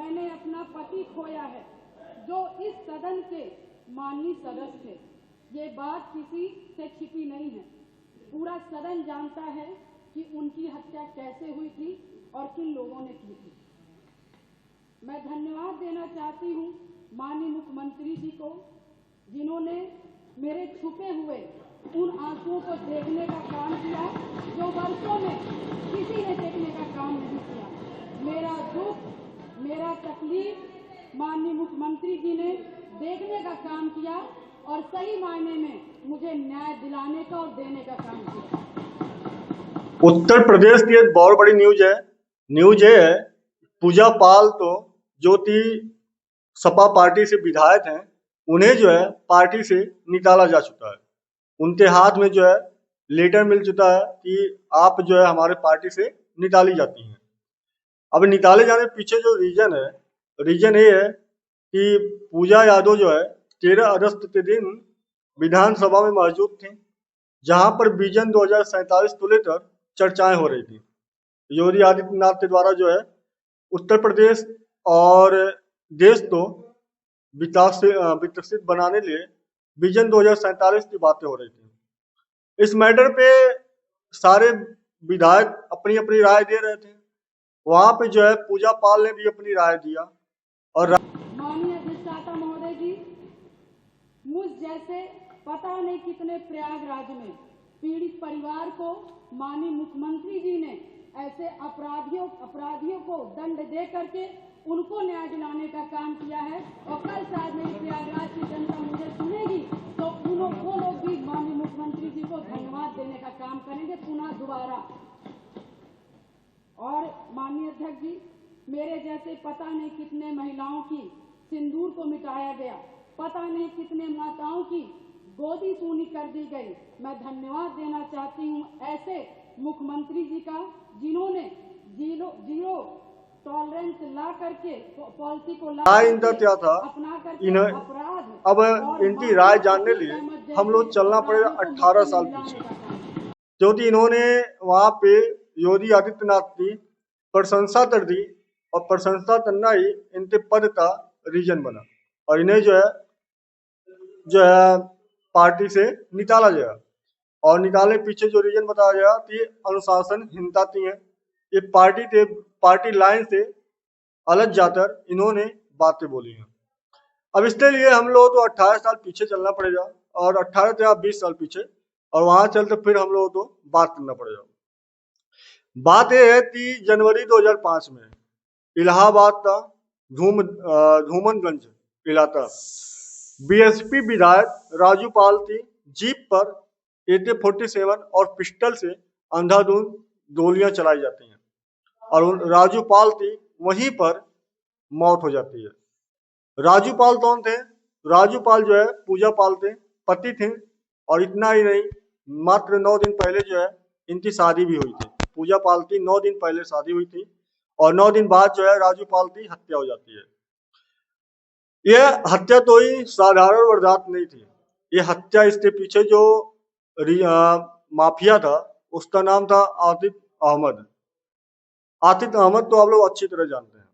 मैंने अपना पति खोया है, जो इस सदन के माननीय सदस्य थे। ये बात किसी से छिपी नहीं है। पूरा सदन जानता है कि उनकी हत्या कैसे हुई थी और किन लोगों ने की थी। मैं धन्यवाद देना चाहती हूँ माननीय मुख्यमंत्री जी को, जिन्होंने मेरे छुपे हुए उन आंसुओं को देखने का काम किया जो वर्षों में किसी ने देखने का काम नहीं किया। मेरा दुख, मेरा तकलीफ माननीय मुख्यमंत्री जी ने देखने का काम किया और सही मायने में मुझे न्याय दिलाने का और देने का काम किया। उत्तर प्रदेश की एक बहुत बड़ी न्यूज ये है, पूजा पाल तो जो थी सपा पार्टी से विधायक हैं, उन्हें जो है पार्टी से निकाला जा चुका है। उनके हाथ में जो है लेटर मिल चुका है कि आप जो है हमारे पार्टी से निकाली जाती हैं। अब निकाले जाने के पीछे जो रीजन ये है कि पूजा यादव जो है 13 अगस्त के दिन विधानसभा में मौजूद थी, जहां पर विजन 2047 को लेकर चर्चाएं हो रही थी। योगी आदित्यनाथ के द्वारा जो है उत्तर प्रदेश और देश को विकसित बनाने लिए विजन 2047 की बातें हो रही थी। इस मैटर पे सारे विधायक अपनी अपनी राय दे रहे थे। वहां पे जो है पूजा पाल ने भी अपनी राय दिया। और माननीय अधिष्ठाता महोदय जी, मुझ जैसे पता नहीं कितने प्रयागराज में पीड़ित परिवार को माननीय मुख्यमंत्री जी ने ऐसे अपराधियों को दंड दे करके उनको न्याय दिलाने का काम किया है। और कल शायद मेरी प्रयागराज की जनता मुझे सुनेगी तो वो लोग भी माननीय मुख्यमंत्री जी को धन्यवाद देने का काम करेंगे पुनः दोबारा। और माननीय अध्यक्ष जी, मेरे जैसे पता नहीं कितने महिलाओं की सिंदूर को मिटाया गया, पता नहीं कितने माताओं की गोदी सूनी कर दी गई। मैं धन्यवाद देना चाहती हूँ ऐसे मुख्यमंत्री जी का, जिन्होंने जीरो टॉलरेंस ला करके पॉलिसी को क्या था अपराध। अब इनकी राय जानने लिए हम लोग चलना पड़ेगा 18 साल पीछे, क्योंकि इन्होंने वहां पे योगी आदित्यनाथ की प्रशंसा कर दी और प्रशंसा करना ही इनके पद का रीजन बना और इन्हें जो है पार्टी से निकाला गया। और निकालने पीछे जो रीजन बताया गया कि अनुशासनहीनता थी है। ये पार्टी लाइन से अलग जाकर इन्होंने बातें बोली हैं। अब इसके लिए हम लोग तो 18 साल पीछे चलना पड़ेगा और 18 से 20 साल पीछे, और वहां चलते फिर हम लोगों को बात करना पड़ेगा। बात यह है कि जनवरी 2005 में इलाहाबाद का धूमनगंज इलाका बीएसपी विधायक राजू पाल की जीप पर AK-47 और पिस्टल से अंधाधुंध गोलियां चलाई जाती हैं और राजू पाल की वहीं पर मौत हो जाती है। राजू पाल कौन थे? राजू पाल जो है पूजा पाल के पति थे और इतना ही नहीं, मात्र 9 दिन पहले जो है इनकी शादी भी हुई थी। पूजा पाल की 9 दिन पहले शादी हुई थी और 9 दिन बाद जो है राजू पाल की हत्या हो जाती है। यह हत्या तो ही साधारण वारदात नहीं थी। ये हत्या, इसके पीछे जो माफिया था उसका नाम था आतिफ अहमद। आतिफ अहमद तो आप लोग अच्छी तरह जानते हैं।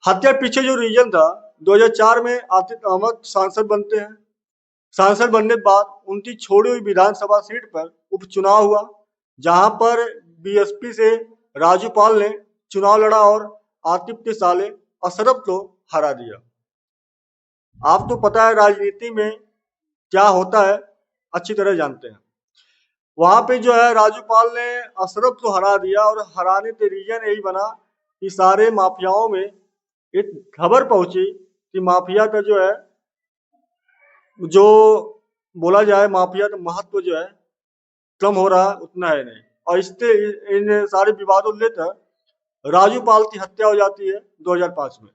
हत्या पीछे जो रीजन था, 2004 में आतिफ अहमद सांसद बनते हैं। सांसद बनने के बाद उनकी छोड़ी हुई विधानसभा सीट पर उपचुनाव हुआ, जहां पर बीएसपी से राजू पाल ने चुनाव लड़ा और आतिफ के साले अशरफ को हरा दिया। आप तो पता है राजनीति में क्या होता है, अच्छी तरह जानते हैं। वहां पे जो है राजू पाल ने अशरफ को हरा दिया और हराने के रीजन यही बना कि सारे माफियाओं में एक खबर पहुंची कि माफिया का जो है, जो बोला जाए माफिया का महत्व जो है कम हो रहा है, उतना है नहीं। और इससे इन सारे विवादों लेकर राजू पाल की हत्या हो जाती है 2005 में।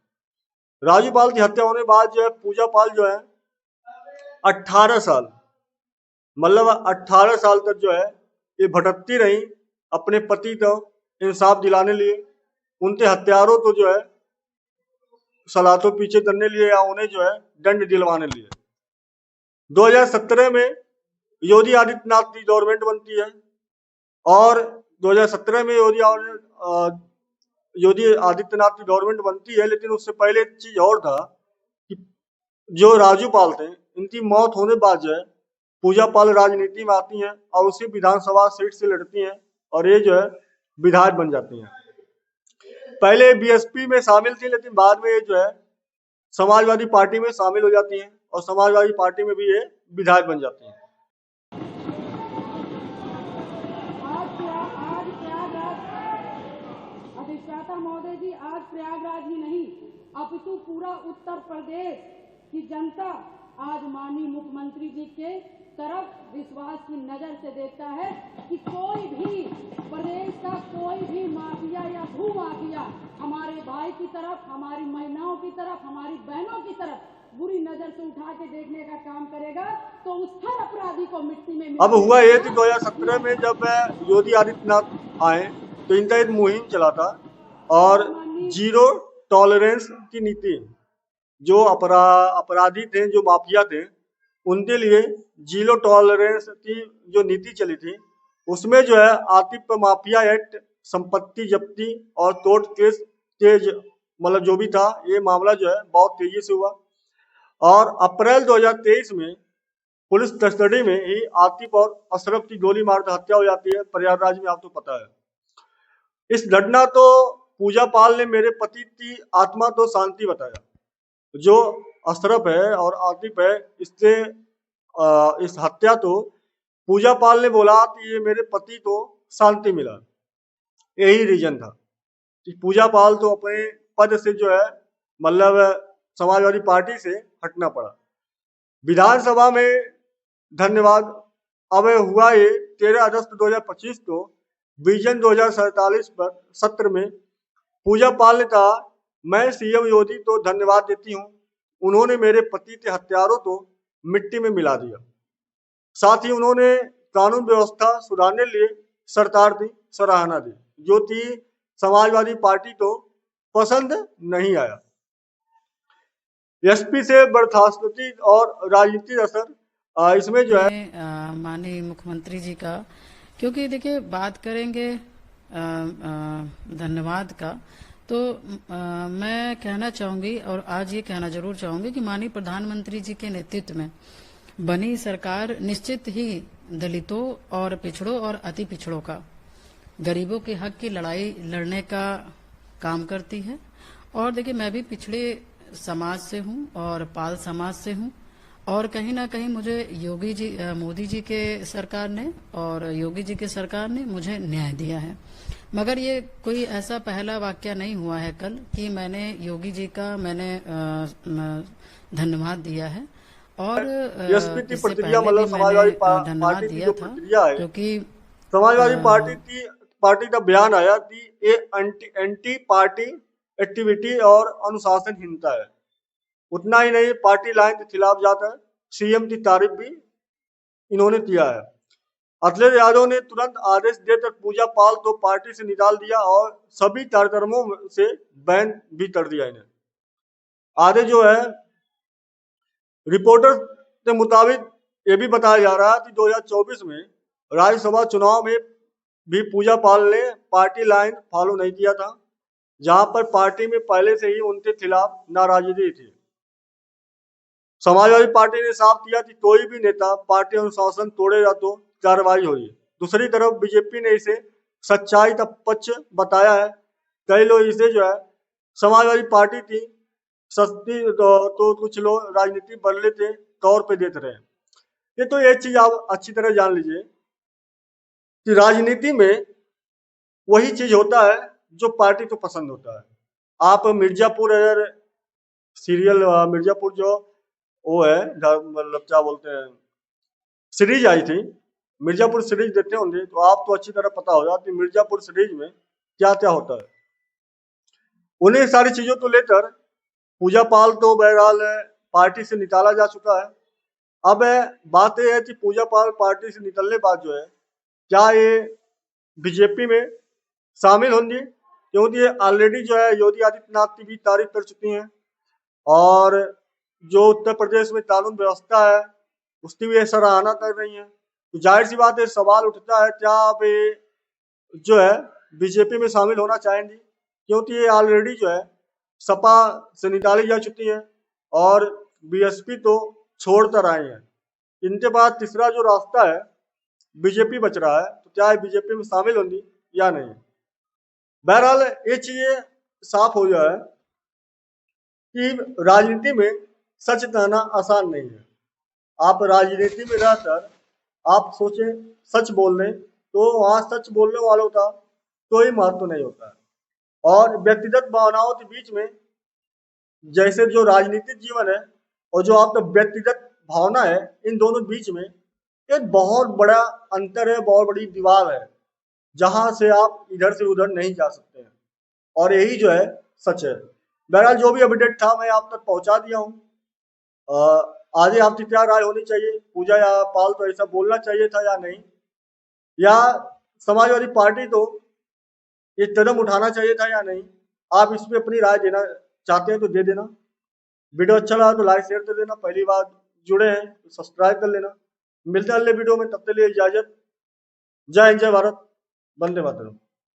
राजू पाल की हत्या होने के बाद जो है पूजा पाल जो है 18 साल, मतलब 18 साल तक जो है ये भटकती रही अपने पति को इंसाफ दिलाने लिए, उनके हत्यारों को जो है सलाखों पीछे करने लिए या उन्हें जो है दंड दिलवाने लिए। 2017 में योगी आदित्यनाथ की गवर्नमेंट बनती है और 2017 में योगी आदित्यनाथ की गवर्नमेंट बनती है, लेकिन उससे पहले एक चीज और था कि जो राजू पाल थे, इनकी मौत होने के बाद जो है पूजा पाल राजनीति में आती हैं और उसी विधानसभा सीट से लड़ती हैं और ये जो है विधायक बन जाती हैं। पहले बीएसपी में शामिल थी, लेकिन बाद में ये जो है समाजवादी पार्टी में शामिल हो जाती हैं और समाजवादी पार्टी में भी ये विधायक बन जाती हैं। आज प्रयागराज, अधिष्ठाता महोदय जी, आज प्रयागराज ही नहीं अपितु पूरा उत्तर प्रदेश की जनता आज माननीय मुख्यमंत्री जी के तरफ विश्वास की नजर से देखता है कि कोई भी प्रदेश का कोई भी माफिया या भू माफिया हमारे भाई की तरफ, हमारी महिलाओं की तरफ, हमारी बहनों की तरफ बुरी नजर से उठा के देखने का काम करेगा तो उस हर अपराधी को मिट्टी में अब हुआ ये कि 2017 में जब योगी आदित्यनाथ आए तो इनका एक मुहिम चला था और जीरो टॉलरेंस की नीति, जो अपराधी थे, जो माफिया थे, उनके लिए जीरो टॉलरेंस की जो नीति चली थी, उसमें जो है आतिफ माफिया एक्ट, संपत्ति जब्ती और कोर्ट केस तेज, मतलब जो भी था ये मामला जो है बहुत तेजी से हुआ और अप्रैल 2023 में पुलिस कस्टडी में ही आतिफ और अशरफ की गोली मारकर हत्या हो जाती है प्रयागराज में, आपको पता है। इस घटना तो पूजा पाल ने मेरे पति की आत्मा तो शांति बताया, जो अशरफ है और आतिफ है, इससे इस हत्या तो पूजा पाल ने बोला कि ये मेरे पति को शांति मिला, यही रीजन था कि पूजा पाल तो अपने पद से जो है मतलब समाजवादी पार्टी से हटना पड़ा। विधानसभा में धन्यवाद। अब हुआ ये 13 अगस्त 2025 को विजन 2047 पर सत्र में पूजा पाल ने कहा, मैं सीएम योगी को धन्यवाद देती हूँ, उन्होंने मेरे पति के हत्यारों को मिट्टी में मिला दिया। साथ ही उन्होंने कानून व्यवस्था सुधारने के लिए सरकार की सराहना दी, जो कि समाजवादी पार्टी को पसंद नहीं आया। एसपी से बर्खास्तगी और राजनीतिक असर, इसमें जो है माननीय मुख्यमंत्री जी का, क्योंकि देखिए बात करेंगे धन्यवाद का, तो मैं कहना चाहूंगी और आज ये कहना जरूर चाहूंगी कि माननीय प्रधानमंत्री जी के नेतृत्व में बनी सरकार निश्चित ही दलितों और पिछड़ों और अति पिछड़ों का, गरीबों के हक की लड़ाई लड़ने का काम करती है। और देखिए मैं भी पिछड़े समाज से हूं और पाल समाज से हूं और कहीं ना कहीं मुझे मोदी जी के सरकार ने और योगी जी के सरकार ने मुझे न्याय दिया है। मगर ये कोई ऐसा पहला वाकया नहीं हुआ है कल कि मैंने योगी जी का धन्यवाद दिया है और की इससे प्रतिक्रिया पहले मतलब भी समाजवादी मैंने धन्यवाद पार्टी की दिया जो था, प्रतिक्रिया है, क्योंकि समाजवादी पार्टी का बयान आया कि ये एंटी पार्टी एक्टिविटी और अनुशासनहीनता है। उतना ही नहीं, पार्टी लाइन के खिलाफ जाता है। सीएम की तारीफ भी इन्होंने किया है। अखिलेश यादव ने तुरंत आदेश देकर पूजा पाल को पार्टी से निकाल दिया और सभी कार्यक्रमों से बैन भी कर दिया इन्हें। आगे जो है रिपोर्टर के मुताबिक ये भी बताया जा रहा है कि 2024 में राज्यसभा चुनाव में भी पूजा पाल ने पार्टी लाइन फॉलो नहीं किया था, जहां पर पार्टी में पहले से ही उनके खिलाफ नाराजगी थी। समाजवादी पार्टी ने साफ किया कि कोई भी नेता पार्टी अनुशासन तोड़ेगा तो कार्रवाई होगी। दूसरी तरफ बीजेपी ने इसे सच्चाई का पक्ष बताया है। कई लोग इसे जो है समाजवादी पार्टी की सस्ती तो कुछ लोग राजनीति बदले के तौर पे देख रहे हैं। ये तो एक चीज आप अच्छी तरह जान लीजिए कि राजनीति में वही चीज होता है जो पार्टी को पसंद होता है। आप मिर्जापुर, अगर सीरियल मिर्जापुर जो वो है मतलब क्या बोलते हैं सीरीज आई थी, मिर्जापुर सीरीज देखते होंगे तो आप तो अच्छी तरह पता होगा कि मिर्जापुर सीरीज में क्या क्या होता है। उन्हें सारी चीजों को लेकर पूजा पाल तो बहरहाल पार्टी से निकाला जा चुका है। अब बात यह है कि पूजा पाल पार्टी से निकलने बाद जो है क्या ये बीजेपी में शामिल होंगी, क्योंकि ये ऑलरेडी जो है योगी आदित्यनाथ की भी तारीफ कर चुकी हैं और जो उत्तर प्रदेश में कानून व्यवस्था है उसकी भी सराहना कर रही है। तो जाहिर सी बात है सवाल उठता है क्या अब जो है बीजेपी में शामिल होना चाहेंगी। क्योंकि ये ऑलरेडी जो है सपा से निकाली जा चुकी है और बीएसपी तो छोड़ कर आए हैं। इनके बाद तीसरा जो रास्ता है बीजेपी बच रहा है, तो क्या बीजेपी में शामिल होंगी या नहीं। बहरहाल ये चीजें साफ हो जाए कि राजनीति में सच कहना आसान नहीं है। आप राजनीति में रहकर आप सोचें सच बोल रहे, तो वहां सच बोलने वालों का कोई महत्व नहीं होता है। और व्यक्तिगत भावनाओं के बीच में जैसे जो राजनीतिक जीवन है और जो आपका व्यक्तिगत भावना है, इन दोनों बीच में एक बहुत बड़ा अंतर है, बहुत बड़ी दीवार है, जहां से आप इधर से उधर नहीं जा सकते हैं। और यही जो है सच है। बहरहाल जो भी अपडेट था मैं आप तक पहुंचा दिया हूँ। आगे आपकी क्या राय होनी चाहिए, पूजा या पाल तो ऐसा बोलना चाहिए था या नहीं, या समाजवादी पार्टी को ये कदम उठाना चाहिए था या नहीं, आप इस पे अपनी राय देना चाहते हैं तो दे देना। वीडियो अच्छा लगा तो लाइक शेयर कर देना। पहली बार जुड़े हैं तो सब्सक्राइब कर लेना। मिलते हैं अगले वीडियो में, तब तक के लिए इजाजत। जय हिंद, जय भारत, वंदे मातरम।